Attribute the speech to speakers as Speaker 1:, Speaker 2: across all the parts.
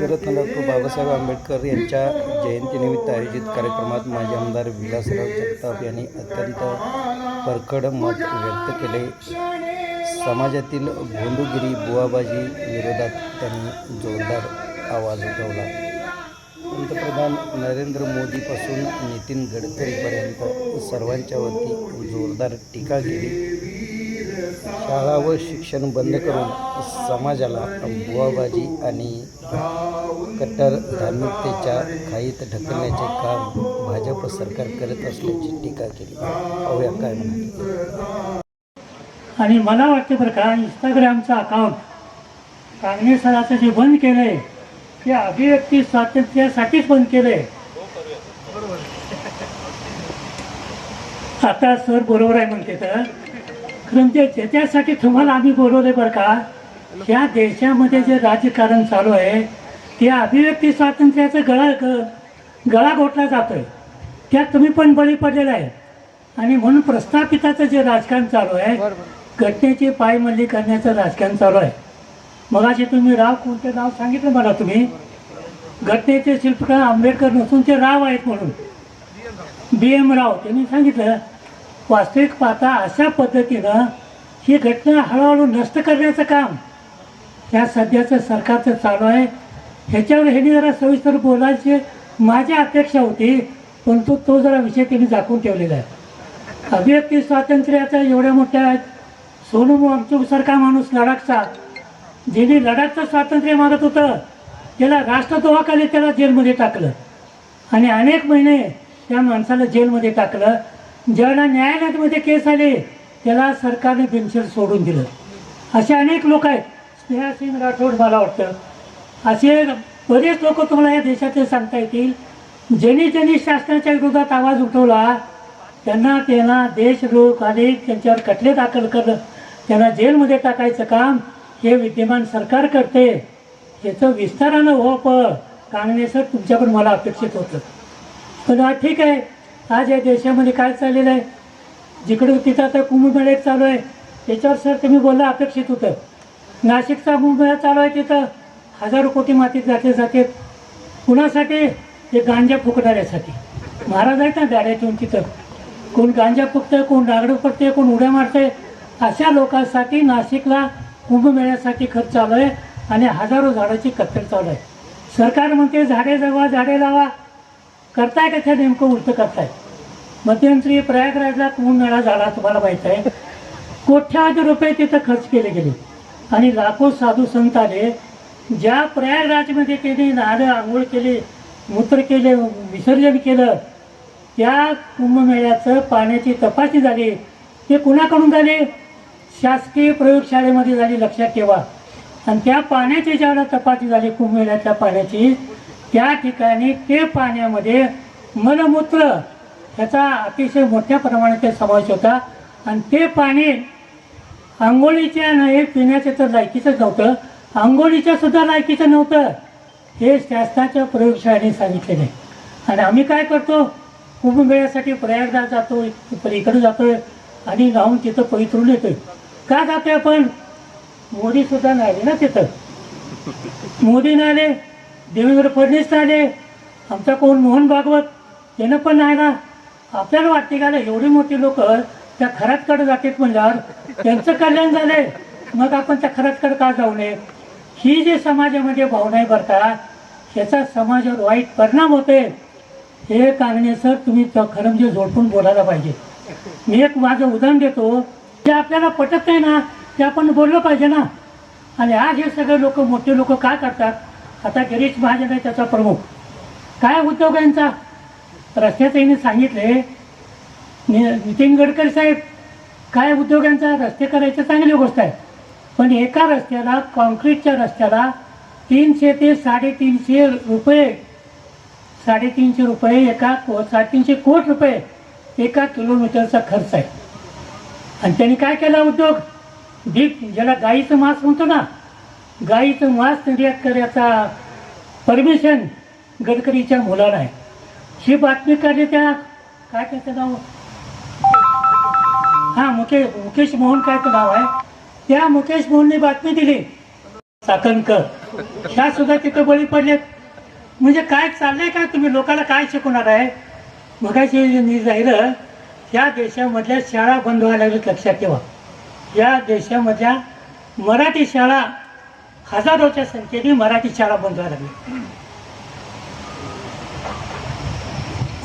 Speaker 1: Bharat Ratna doctor Babasaheb Ambedkar यांच्या जयंतीनिमित्त आयोजित कार्यक्रमात माजी आमदार विलासराव जगताप यांनी अत्यंत परखड मत व्यक्त केले. समाजातील भोंदूगिरी बुवाबाजी विरोधात त्यांनी जोरदार आवाज उठवला. पंतप्रधान नरेंद्र मोदीपासून नितीन गडकरीपर्यंत सर्वांच्या वती जोरदार टीका केली. शाळा व शिक्षण बंद करून समाजाला बुवाबाजी आणि कट्टर धार्मिकतेच्या खाईत ढकलण्याचे काम भाजप सरकार करत असल्याची टीका केली. पाहूया काय म्हणाले.
Speaker 2: आणि मला वाटतं बरं का, इंस्टाग्रामचं अकाउंट कांगणे सराचं जे बंद केलं आहे ते अभिव्यक्ती स्वातंत्र्यासाठीच बंद केलं आहे. आता सर बरोबर आहे म्हणते तर म्हणजे त्याच्यासाठी तुम्हाला आम्ही बोलवलं बरं का. ह्या देशामध्ये जे राजकारण चालू आहे ते अभिव्यक्ती स्वातंत्र्याचं गळा घोटला जातोय. त्यात तुम्ही पण बळी पडलेला आहे. आणि म्हणून प्रस्थापिताचं जे राजकारण चालू आहे, घटनेची पायमल्ली करण्याचं राजकारण चालू आहे. मगाशी तुम्ही कोणते नाव सांगितलं मला, तुम्ही घटनेचे शिल्पकार आंबेडकर नसून ते राव आहेत म्हणून BM राव त्यांनी सांगितलं. वास्तविक पाहता अशा पद्धतीनं ही घटना हळूहळू नष्ट करण्याचं काम ह्या सध्याचं सरकारचं चालू आहे. ह्याच्यावर ह्यांनी जरा सविस्तर बोलायची माझी अपेक्षा होती, परंतु तो जरा विषय त्यांनी झाकून ठेवलेला आहे. अभिव्यक्ती स्वातंत्र्याचा एवढ्या मोठ्या सोनू वांगचूकसारखा माणूस लडाखचा, ज्यांनी लडाखचं स्वातंत्र्य मागत होतं, त्याला राष्ट्रद्रोहाखाली त्याला जेलमध्ये टाकलं आणि अनेक महिने त्या माणसाला जेलमध्ये टाकलं. ज्याला न्यायालयामध्ये केस आले त्याला सरकारने बिनशर्त सोडून दिलं. असे अनेक लोक आहेत. स्नेहासिंग राठोड मला वाटतं, असे बरेच लोक तुम्हाला या देशातले सांगता येतील. ज्यांनी शासनाच्या विरोधात आवाज उठवला त्यांना देशद्रोह आणि त्यांच्यावर खटले दाखल करणं, त्यांना जेलमध्ये टाकायचं काम हे विद्यमान सरकार करते. याचं विस्तारानं हो कांगणे सर तुमच्याकडून मला अपेक्षित होतं. पण ठीक आहे, आज या देशामध्ये काय चाललेलं आहे, जिकडं तिथं आता कुंभमेळा चालू आहे त्याच्यावर सर तुम्ही बोलला अपेक्षित होतं. नाशिकचा कुंभमेळा चालू आहे, तिथं हजारो कोटी मातीत घातले जाते. कुणासाठी? ते गांजा फुकणाऱ्यासाठी. महाराज आहेत ना गाड्या ठेवून तिथं, कोण गांजा फुकतंय, कोण डागडं पडतंय, कोण उड्या मारतंय. अशा लोकांसाठी नाशिकला कुंभमेळ्यासाठी खर्च चालू आहे आणि हजारो झाडाची कत्तल चालू आहे. सरकार म्हणते झाडे जगवा, झाडे लावा. करताय का? त्या नेमकं उलटं करताय. मध्यंतरी प्रयागराजला कुंभमेळा झाला, तुम्हाला माहीत आहे. कोट्यावधी रुपये तिथं खर्च केले गेले आणि लाखो साधू संत आले. ज्या प्रयागराजमध्ये त्यांनी नारळ आंघोळ केले, मूत्र केले, विसर्जन केलं, त्या कुंभमेळ्याचं पाण्याची तपासणी झाली. ते कुणाकडून झाली? शासकीय प्रयोगशाळेमध्ये झाली, लक्षात ठेवा. आणि त्या पाण्याची ज्यावेळेला तपासणी झाली कुंभमेळ्याच्या पाण्याची, त्या ठिकाणी ते पाण्यामध्ये मलमूत्र ह्याचा अतिशय मोठ्या प्रमाणात समावेश होता. आणि ते पाणी आंघोळीच्या नाही, पिण्याच्या तर लायकीचंच नव्हतं, आंघोळीच्या सुद्धा लायकीचं नव्हतं. हे शासनाच्या प्रयोगशाळेने सांगितलेलं आहे. आणि आम्ही काय करतो, कुंभमेळ्यासाठी प्रयागराज जातो, इकडे जातोय आणि जाऊन तिथं पवित्रून येतोय. का जातोय आपण? मोदीसुद्धा नाही आले ना तिथं. मोदी नाही आले, देवेंद्र फडणवीस आले, आमचा कोण मोहन भागवत यानं पण नाही ना. आपल्याला वाटते का एवढी मोठी लोक त्या खरातकडे जातात म्हणल्यावर त्यांचं कल्याण झालंय, मग आपण त्या खरातकडे का जाऊ नये? ही जी समाजामध्ये भावना आहे बरं का, ह्याचा समाजावर वाईट परिणाम होते. हे कांगणे सर तुम्ही खरं म्हणजे जोडपून बोलायला पाहिजे. मी एक माझं उदाहरण देतो, जे आपल्याला पटत नाही ना ते आपण बोललं पाहिजे ना. आणि आज हे सगळे लोक, मोठे लोक काय करतात, आता गिरीश महाजन आहे त्याचा प्रमुख, काय उद्योग यांचा रस्त्याचं यांनी सांगितले. नितीन गडकरी साहेब, काय उद्योगांचा रस्ते करायचं चांगली गोष्ट आहे, पण एका रस्त्याला, कॉन्क्रीटच्या रस्त्याला 300 ते 350 रुपये, 350 रुपये एका 350 कोटी रुपये एका किलोमीटरचा खर्च आहे. आणि त्यांनी काय केला उद्योग, ज्याला गाईचं मांस म्हणतो ना, गाईचं मांस निर्यात करायचा परमिशन गडकरीच्या मुलाला आहे. ही बातमी काढली त्या, काय त्याचं नाव, हां मुकेश मोहन काय नाव आहे, त्या मुकेश मोहनने बातमी दिली चाकणकर ह्या सुद्धा तिथं बळी पडलेत. म्हणजे काय चाललंय काय, तुम्ही लोकांना काय शिकवणार आहे? मगाशी मी राहिलं, या देशामधल्या शाळा बंद व्हायला लागल्यात, लक्षात ठेवा. या देशामधल्या मराठी शाळा हजारोच्या संख्येने मराठी शाळा बंद व्हायला लागल्या.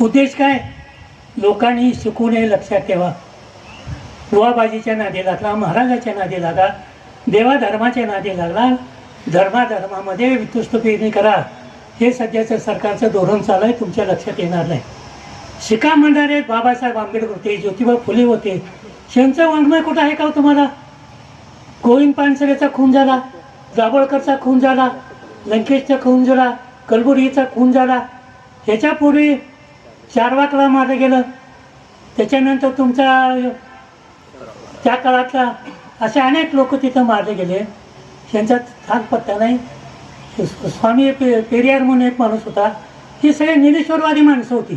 Speaker 2: उद्देश काय? लोकांनी शिकू नये, लक्षात ठेवा. बुवाबाजीच्या नादी लागला, महाराजाच्या नादी लागला, देवाधर्माच्या नादी लागला, धर्माधर्मामध्ये वितुष्ट पेरणी करा, हे सध्याचं सरकारचं धोरण चालू आहे, तुमच्या लक्षात येणार नाही. शिका म्हणणारे बाबासाहेब आंबेडकर होते, ज्योतिबा फुले होते, त्यांचं वाङ्मय कुठं आहे का हो तुम्हाला? गोविंद पानसरेचा खून झाला, जांभळकरचा खून झाला, लंकेशचा खून झाला, कलबुर्गीचा खून झाला, ह्याच्यापूर्वी चारवाकला मारलं गेलं, त्याच्यानंतर तुमचा त्या काळातला असे अनेक लोक तिथं मारले गेले, त्यांचा थांग पत्ता नाही. स्वामी पेरियार म्हणून एक माणूस होता, ही सगळे निरीश्वरवादी माणसं होती.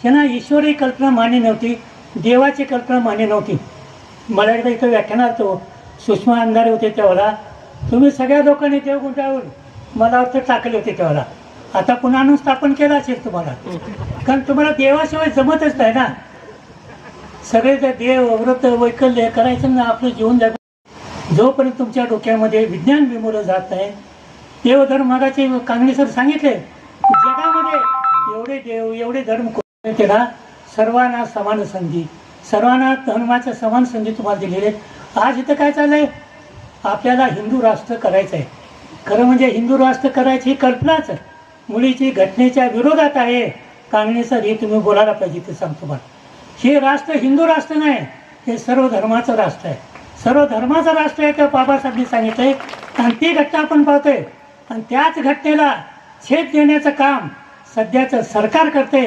Speaker 2: त्यांना ईश्वरी कल्पना मान्य नव्हती, देवाची कल्पना मान्य नव्हती. मला एकदा इथं व्याख्यानात सुषमा अंधारे होते त्यावेळेला, तुम्ही सगळ्या लोकांनी देवगुंडावर मला वाटतं टाकले होते त्यावेळेला. आता पुन्हा आणून स्थापन केलं असेल तुम्हाला, कारण तुम्हाला देवाशिवाय जमतच नाही ना. सगळे त्या देव व्रत वैकल्य करायचं ना, आपलं जीवन जग. जोपर्यंत तुमच्या डोक्यामध्ये विज्ञान विमुलं जात नाही, देवधर्म मागाचे कांगणे सर सांगितले, जगामध्ये एवढे देव एवढे धर्म त्याला सर्वांना समान संधी, सर्वांना धर्माच्या समान संधी तुम्हाला दिलेली आहे. आज इथं काय चाललंय? आपल्याला हिंदू राष्ट्र करायचं आहे. खरं म्हणजे हिंदू राष्ट्र करायची ही कल्पनाच मुलीची घटनेच्या विरोधात आहे. कांगणे सर, हे तुम्ही बोलायला पाहिजे, ते सांगतो मला. हे राष्ट्र हिंदू राष्ट्र नाही, हे सर्व धर्माचं राष्ट्र आहे. सर्व धर्माचं राष्ट्र आहे, तर बाबासाहेबांनी सांगितलंय. आणि ती घटना आपण पाहतोय, आणि त्याच घटनेला छेद देण्याचं काम सध्याचं सरकार करते,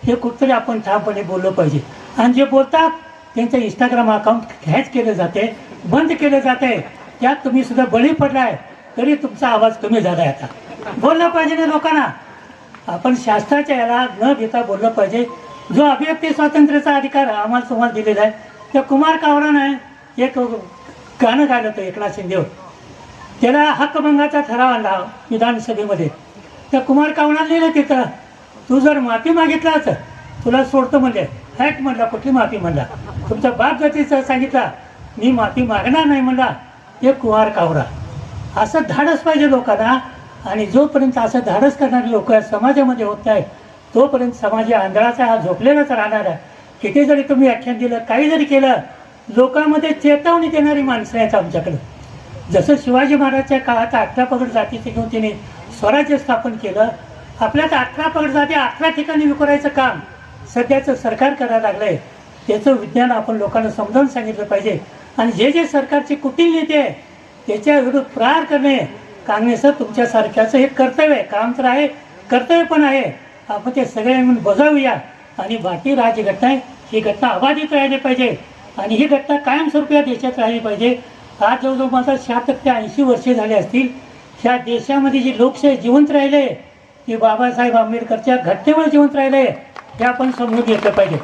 Speaker 2: हे कुठतरी आपण ठामपणे बोललं पाहिजे. आणि जे बोलतात त्यांचं इंस्टाग्राम अकाउंट हॅच केलं जाते, बंद केलं जाते, त्यात तुम्ही सुद्धा बळी पडलाय, तरी तुमचा आवाज कमी झाला आहे. आता बोललं पाहिजे ना लोकांना. आपण शास्त्राच्या याला न घेता बोललं पाहिजे. जो अभिव्यक्ती स्वातंत्र्याचा अधिकार आम्हाला तुम्हाला दिलेला आहे, त्या कुमार कावरानं एक गाणं गायलं होतं एकनाथ शिंदेवर, त्याला हक्कभंगाचा ठराव आणला विधानसभेमध्ये. त्या कुमार कावरानं लिहिलं तिथं, तू जर माफी मागितलाच तुला सोडतो म्हणले. हॅट म्हणला, कुठली माफी म्हणला? तुमचा बाप जातीचा सांगितला, मी माफी मागणार नाही म्हणला. ते कुमार कावरा. असं धाडस पाहिजे लोकांना. आणि जोपर्यंत असं धाडस करणारे लोक समाजामध्ये होत नाही, तोपर्यंत समाज आंधळाचा हा झोपलेलाच राहणार आहे. किती जरी तुम्ही व्याख्यान दिलं, काही जरी केलं, लोकांमध्ये चेतावणी देणारी माणसं आहेत आमच्याकडं. जसं शिवाजी महाराजच्या काळात 18 पगड जातीचे घेऊन तिने स्वराज्य स्थापन केलं, आपल्यात 18 पगड जाती 18 ठिकाणी विखुरायचं काम सध्याचं सरकार करायला लागलंय. त्याचं विज्ञान आपण लोकांना समजावून सांगितलं पाहिजे. आणि जे जे सरकारची कुटील नीती आहे त्याच्या विरुद्ध प्रहार करणे, काँग्रेस तुमच्यासारख्याचं हे कर्तव्य आहे. काम तर आहे, कर्तव्य पण आहे. आपण ते सगळे म्हणून बजावूया. आणि भारतीय राज्यघटना आहे, ही घटना अबाधित राहिली पाहिजे, आणि ही घटना कायमस्वरूपी या देशात राहिली पाहिजे. आज जवळजवळ माझा 76 ते 80 वर्षे झाले असतील, ह्या देशामध्ये जी लोकशाही जिवंत राहिले ती बाबासाहेब आंबेडकरच्या घटनेमुळे जिवंत राहिले, हे आपण समजून घेतलं पाहिजे.